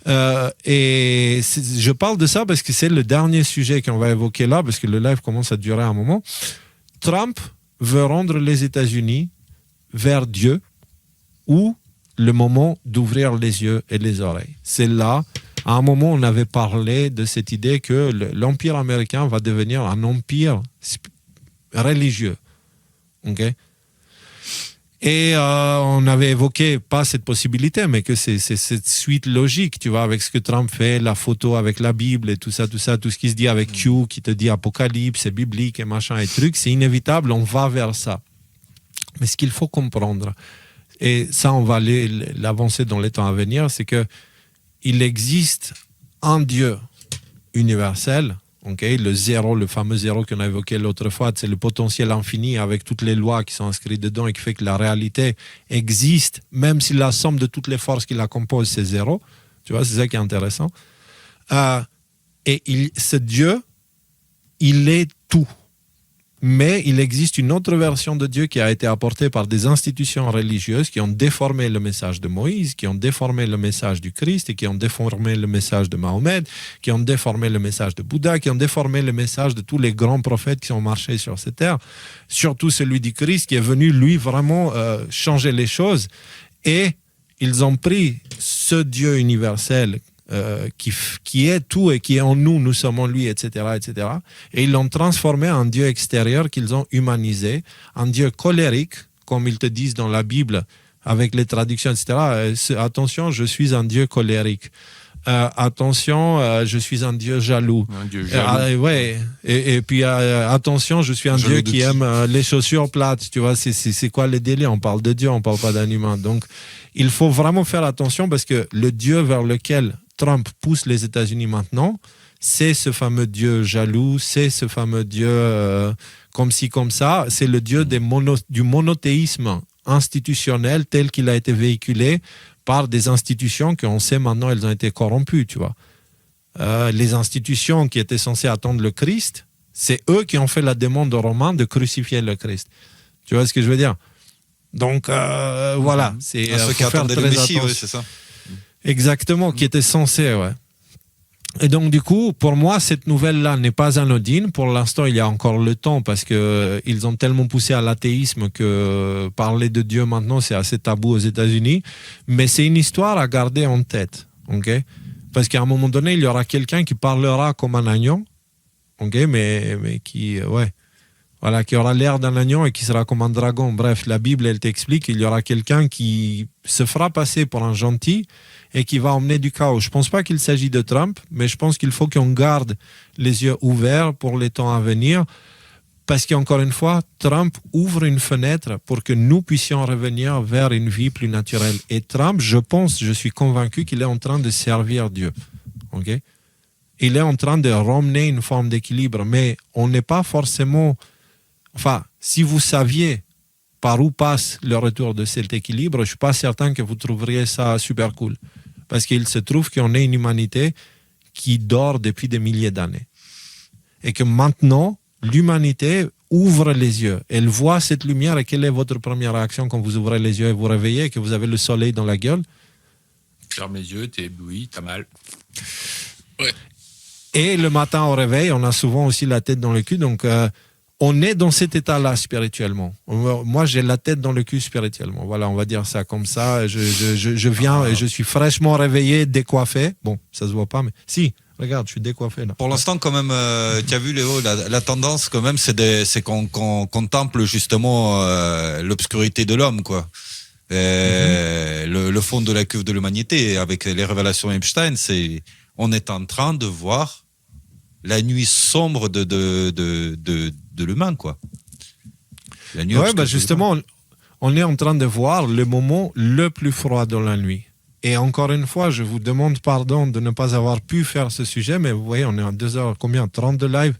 Je parle de ça parce que c'est le dernier sujet qu'on va évoquer là, parce que le live commence à durer un moment. Trump veut rendre les États-Unis vers Dieu ou le moment d'ouvrir les yeux et les oreilles. C'est là, à un moment, on avait parlé de cette idée que l'Empire américain va devenir un empire religieux. Okay? Et on avait évoqué, pas cette possibilité, mais que c'est cette suite logique, tu vois, avec ce que Trump fait, la photo avec la Bible et tout ça, tout ce qui se dit avec Q, qui te dit Apocalypse, c'est biblique et machin et trucs, c'est inévitable, on va vers ça. Mais ce qu'il faut comprendre, et ça on va l'avancer dans les temps à venir, c'est que il existe un Dieu universel, okay? Le zéro, le fameux zéro qu'on a évoqué l'autre fois, c'est le potentiel infini avec toutes les lois qui sont inscrites dedans et qui fait que la réalité existe, même si la somme de toutes les forces qui la composent, c'est zéro. Tu vois, c'est ça qui est intéressant. Ce Dieu, il est tout. Mais il existe une autre version de Dieu qui a été apportée par des institutions religieuses qui ont déformé le message de Moïse, qui ont déformé le message du Christ et qui ont déformé le message de Mahomet, qui ont déformé le message de Bouddha, qui ont déformé le message de tous les grands prophètes qui ont marché sur cette terre, surtout celui du Christ qui est venu, lui, vraiment changer les choses. Et ils ont pris ce Dieu universel qui est tout et qui est en nous, nous sommes en lui, etc., etc. Et ils l'ont transformé en Dieu extérieur qu'ils ont humanisé, un Dieu colérique, comme ils te disent dans la Bible, avec les traductions, etc. Attention, je suis un Dieu colérique. Attention, je suis un Dieu jaloux. Un Dieu jaloux. Ouais. Et puis, attention, je suis un Dieu qui aime les chaussures plates. Tu vois, c'est quoi le délire? On parle de Dieu, on parle pas d'un humain. Donc, il faut vraiment faire attention parce que le Dieu vers lequel Trump pousse les États-Unis maintenant, c'est ce fameux Dieu jaloux, c'est ce fameux Dieu comme ci, comme ça, c'est le Dieu du monothéisme institutionnel tel qu'il a été véhiculé par des institutions qu'on sait maintenant, elles ont été corrompues, tu vois. Les institutions qui étaient censées attendre le Christ, c'est eux qui ont fait la demande aux Romains de crucifier le Christ. Tu vois ce que je veux dire? Donc, voilà. C'est ceux qui attendaient le Messie, oui, c'est ça. Exactement, qui était censé, ouais. Et donc, du coup, pour moi, cette nouvelle-là n'est pas anodine. Pour l'instant, il y a encore le temps parce qu'ils ont tellement poussé à l'athéisme que parler de Dieu maintenant, c'est assez tabou aux États-Unis. Mais c'est une histoire à garder en tête, ok? Parce qu'à un moment donné, il y aura quelqu'un qui parlera comme un agneau, ok? Mais qui, ouais. Voilà, qui aura l'air d'un agneau et qui sera comme un dragon. Bref, la Bible, elle t'explique qu'il y aura quelqu'un qui se fera passer pour un gentil et qui va emmener du chaos. Je ne pense pas qu'il s'agit de Trump, mais je pense qu'il faut qu'on garde les yeux ouverts pour les temps à venir parce qu'encore une fois, Trump ouvre une fenêtre pour que nous puissions revenir vers une vie plus naturelle. Et Trump, je suis convaincu qu'il est en train de servir Dieu. Okay? Il est en train de ramener une forme d'équilibre, mais on n'est pas forcément... Enfin, si vous saviez par où passe le retour de cet équilibre, je ne suis pas certain que vous trouveriez ça super cool. Parce qu'il se trouve qu'on est une humanité qui dort depuis des milliers d'années. Et que maintenant, l'humanité ouvre les yeux. Elle voit cette lumière et quelle est votre première réaction quand vous ouvrez les yeux et vous réveillez et que vous avez le soleil dans la gueule? Ferme les yeux, t'es ébloui, t'as mal. Ouais. Et le matin au réveil, on a souvent aussi la tête dans le cul, donc... on est dans cet état-là spirituellement. Moi, j'ai la tête dans le cul spirituellement. Voilà, on va dire ça comme ça. Je viens et je suis fraîchement réveillé, décoiffé. Bon, ça se voit pas, mais si, regarde, je suis décoiffé là. Pour l'instant, quand même, tu as vu, Léo, la tendance, quand même, c'est qu'on contemple justement l'obscurité de l'homme, quoi. Le fond de la cuve de l'humanité, avec les révélations Epstein, on est en train de voir la nuit sombre de l'humain, quoi. La nuit ouais, bah justement, on est en train de voir le moment le plus froid de la nuit. Et encore une fois, je vous demande pardon de ne pas avoir pu faire ce sujet, mais vous voyez, on est à 2h30 de live.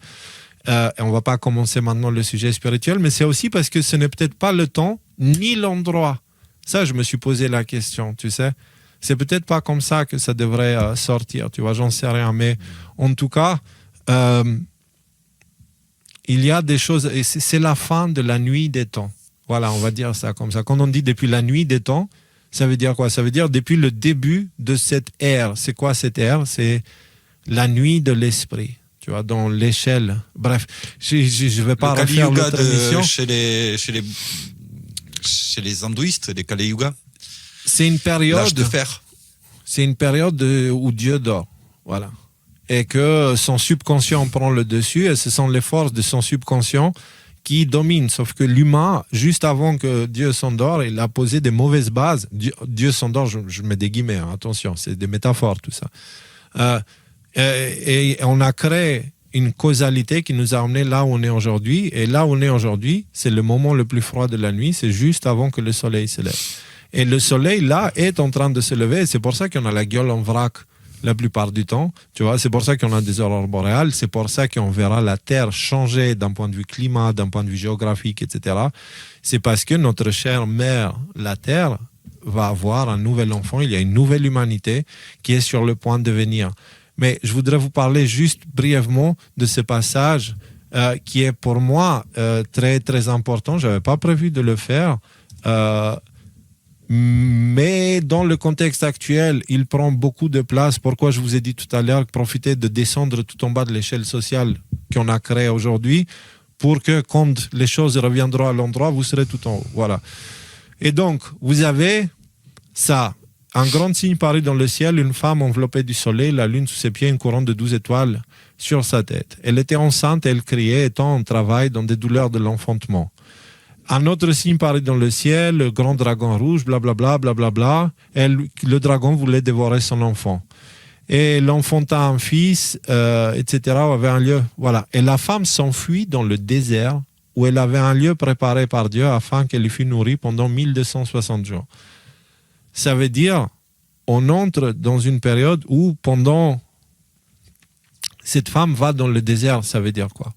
Et on ne va pas commencer maintenant le sujet spirituel, mais c'est aussi parce que ce n'est peut-être pas le temps ni l'endroit. Ça, je me suis posé la question, tu sais. C'est peut-être pas comme ça que ça devrait sortir, tu vois, j'en sais rien. Mais en tout cas... il y a des choses, et c'est la fin de la nuit des temps. Voilà, on va dire ça comme ça. Quand on dit depuis la nuit des temps, Ça veut dire quoi? Ça veut dire depuis le début de cette ère. C'est quoi cette ère? C'est la nuit de l'esprit. Tu vois, dans l'échelle. Bref, je ne vais pas Le Kali refaire Yuga l'autre émission. Chez les hindouistes, les Kali Yuga. C'est une période. L'âge de fer. C'est une période où Dieu dort. Voilà. Et que son subconscient prend le dessus et ce sont les forces de son subconscient qui dominent. Sauf que l'humain, juste avant que Dieu s'endort, il a posé des mauvaises bases. Dieu s'endort, je mets des guillemets, hein, attention, c'est des métaphores tout ça. Et on a créé une causalité qui nous a amené là où on est aujourd'hui. Et là où on est aujourd'hui, c'est le moment le plus froid de la nuit, c'est juste avant que le soleil se lève. Et le soleil, là, est en train de se lever. Et c'est pour ça qu'on a la gueule en vrac la plupart du temps. Tu vois, c'est pour ça qu'on a des aurores boréales. C'est pour ça qu'on verra la Terre changer d'un point de vue climat, d'un point de vue géographique, etc. C'est parce que notre chère mère, la Terre, va avoir un nouvel enfant. Il y a une nouvelle humanité qui est sur le point de venir. Mais je voudrais vous parler juste brièvement de ce passage qui est pour moi très, très important. Je n'avais pas prévu de le faire. Mais dans le contexte actuel, il prend beaucoup de place. Pourquoi je vous ai dit tout à l'heure, profitez de descendre tout en bas de l'échelle sociale qu'on a créée aujourd'hui pour que quand les choses reviendront à l'endroit, vous serez tout en haut. Voilà. Et donc, vous avez ça. Un grand signe paru dans le ciel, une femme enveloppée du soleil, la lune sous ses pieds, une couronne de 12 étoiles sur sa tête. Elle était enceinte et elle criait, étant en travail dans des douleurs de l'enfantement. Un autre signe paru dans le ciel, le grand dragon rouge, blablabla, blablabla. Le dragon voulait dévorer son enfant. Et l'enfanta un fils, etc., avait un lieu. Voilà. Et la femme s'enfuit dans le désert où elle avait un lieu préparé par Dieu afin qu'elle y fût nourrie pendant 1260 jours. Ça veut dire, on entre dans une période où pendant... Cette femme va dans le désert, ça veut dire quoi?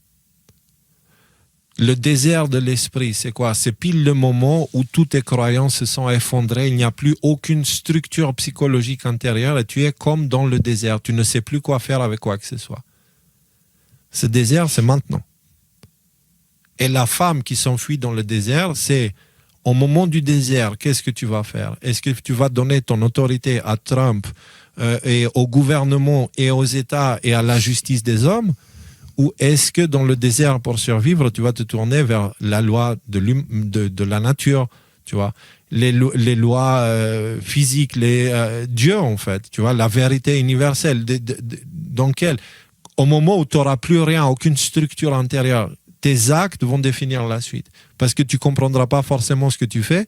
Le désert de l'esprit, c'est quoi? C'est pile le moment où toutes tes croyances se sont effondrées, il n'y a plus aucune structure psychologique intérieure et tu es comme dans le désert. Tu ne sais plus quoi faire avec quoi que ce soit. Ce désert, c'est maintenant. Et la femme qui s'enfuit dans le désert, c'est au moment du désert, qu'est-ce que tu vas faire? Est-ce que tu vas donner ton autorité à Trump et au gouvernement et aux États et à la justice des hommes? Ou est-ce que dans le désert, pour survivre, tu vas te tourner vers la loi de la nature, tu vois, les lois physiques, Dieu en fait, tu vois, la vérité universelle, dans quelle, au moment où tu n'auras plus rien, aucune structure intérieure, tes actes vont définir la suite. Parce que tu ne comprendras pas forcément ce que tu fais,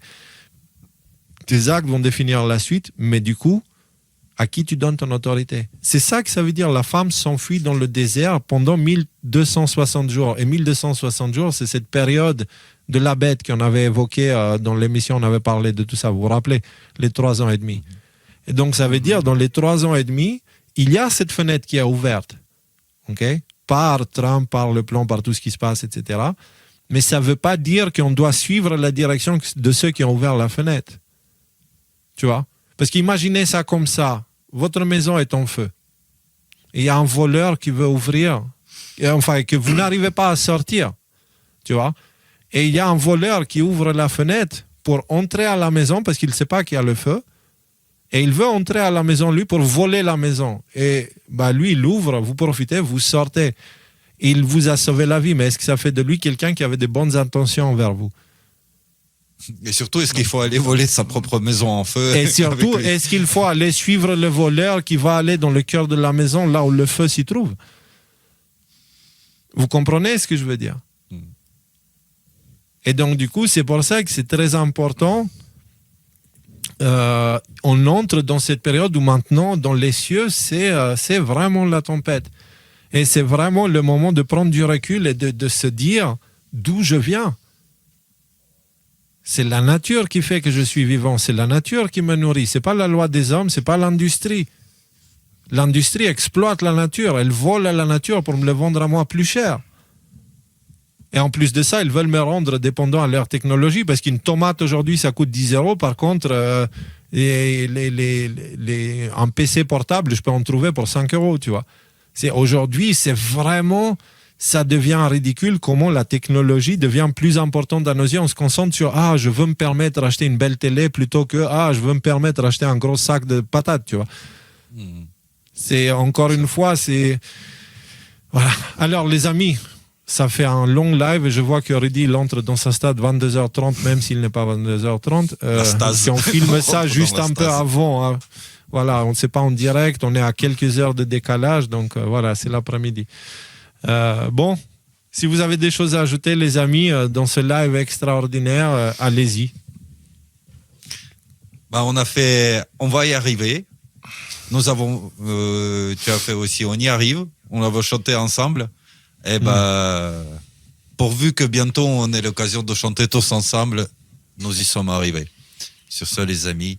tes actes vont définir la suite, mais du coup, à qui tu donnes ton autorité? C'est ça que ça veut dire. La femme s'enfuit dans le désert pendant 1260 jours. Et 1260 jours, c'est cette période de la bête qu'on avait évoquée dans l'émission, on avait parlé de tout ça. Vous vous rappelez? Les 3 ans et demi. Et donc, ça veut dire, dans les 3 ans et demi, il y a cette fenêtre qui est ouverte. OK? Par Trump, par le plan, par tout ce qui se passe, etc. Mais ça ne veut pas dire qu'on doit suivre la direction de ceux qui ont ouvert la fenêtre. Tu vois? Parce qu'imaginez ça comme ça. Votre maison est en feu. Et il y a un voleur qui veut ouvrir, enfin, que vous n'arrivez pas à sortir. Tu vois? Et il y a un voleur qui ouvre la fenêtre pour entrer à la maison parce qu'il ne sait pas qu'il y a le feu. Et il veut entrer à la maison, lui, pour voler la maison. Et lui, il ouvre, vous profitez, vous sortez. Il vous a sauvé la vie. Mais est-ce que ça fait de lui quelqu'un qui avait de bonnes intentions envers vous? Et surtout, est-ce qu'il faut aller voler sa propre maison en feu? Et surtout, est-ce qu'il faut aller suivre le voleur qui va aller dans le cœur de la maison, là où le feu s'y trouve? Vous comprenez ce que je veux dire? Et donc, du coup, c'est pour ça que c'est très important. On entre dans cette période où maintenant, dans les cieux, c'est vraiment la tempête. Et c'est vraiment le moment de prendre du recul et de se dire d'où je viens. C'est la nature qui fait que je suis vivant. C'est la nature qui me nourrit. Ce n'est pas la loi des hommes, ce n'est pas l'industrie. L'industrie exploite la nature. Elle vole à la nature pour me le vendre à moi plus cher. Et en plus de ça, ils veulent me rendre dépendant à leur technologie parce qu'une tomate aujourd'hui, ça coûte 10 €. Par contre, un PC portable, je peux en trouver pour 5 €, tu vois. Aujourd'hui, c'est vraiment... ça devient ridicule comment la technologie devient plus importante dans nos yeux. On se concentre sur je veux me permettre d'acheter une belle télé plutôt que je veux me permettre d'acheter un gros sac de patates, tu vois. C'est encore une fois, c'est voilà. Alors les amis, ça fait un long live et je vois que Rudy il entre dans sa stade 22h30 même s'il n'est pas 22h30. Si on filme ça juste un peu avant. Voilà, on ne sait pas en direct, on est à quelques heures de décalage, donc voilà, c'est l'après-midi. Bon, si vous avez des choses à ajouter, les amis, dans ce live extraordinaire, allez-y. On va y arriver. Nous avons, tu as fait aussi, on y arrive. On va chanter ensemble. Et pourvu que bientôt on ait l'occasion de chanter tous ensemble, nous y sommes arrivés. Sur ce, les amis,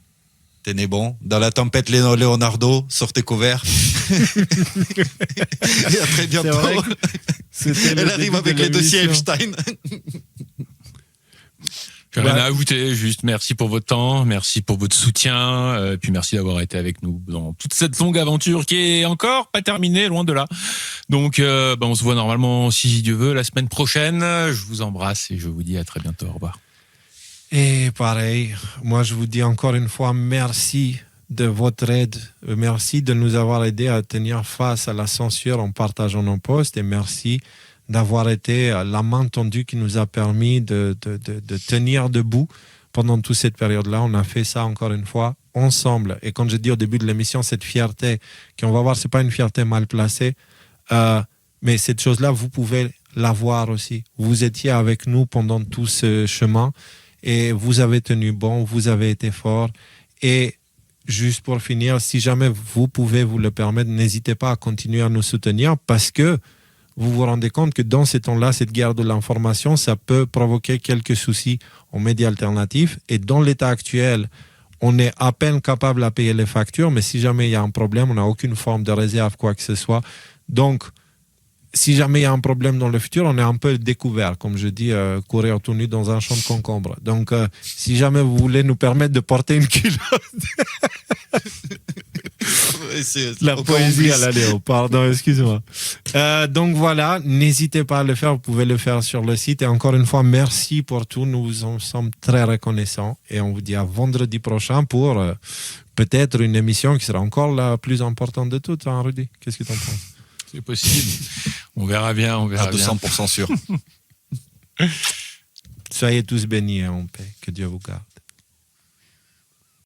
tenez bon. Dans la tempête, Leonardo, sortez couverts. Et à très bientôt. Elle arrive avec les dossiers Epstein. J'ai rien à ajouter, juste merci pour votre temps, merci pour votre soutien, puis merci d'avoir été avec nous dans toute cette longue aventure qui est encore pas terminée, loin de là. Donc on se voit normalement, si Dieu veut, la semaine prochaine. Je vous embrasse et je vous dis à très bientôt. Au revoir. Et pareil, moi je vous dis encore une fois merci de votre aide, merci de nous avoir aidés à tenir face à la censure en partageant nos posts et merci d'avoir été la main tendue qui nous a permis de tenir debout pendant toute cette période-là. On a fait ça encore une fois ensemble. Et quand je dis au début de l'émission, cette fierté, qu'on va voir, c'est pas une fierté mal placée, mais cette chose-là, vous pouvez l'avoir aussi. Vous étiez avec nous pendant tout ce chemin et vous avez tenu bon, vous avez été fort. Et juste pour finir, si jamais vous pouvez vous le permettre, n'hésitez pas à continuer à nous soutenir parce que vous vous rendez compte que dans ces temps-là, cette guerre de l'information, ça peut provoquer quelques soucis aux médias alternatifs. Et dans l'état actuel, on est à peine capable à payer les factures, mais si jamais il y a un problème, on n'a aucune forme de réserve, quoi que ce soit. Donc, si jamais il y a un problème dans le futur, on est un peu découvert, comme je dis, courir tout nu dans un champ de concombre. Donc, si jamais vous voulez nous permettre de porter une culotte... La poésie à la Léo, pardon, excuse-moi. Donc voilà, n'hésitez pas à le faire, vous pouvez le faire sur le site. Et encore une fois, merci pour tout, nous en sommes très reconnaissants. Et on vous dit à vendredi prochain pour peut-être une émission qui sera encore la plus importante de toutes, hein, Rudy? Qu'est-ce que tu en penses? C'est possible. On verra bien, on verra bien. 200% sûr. Soyez tous bénis et en paix. Que Dieu vous garde.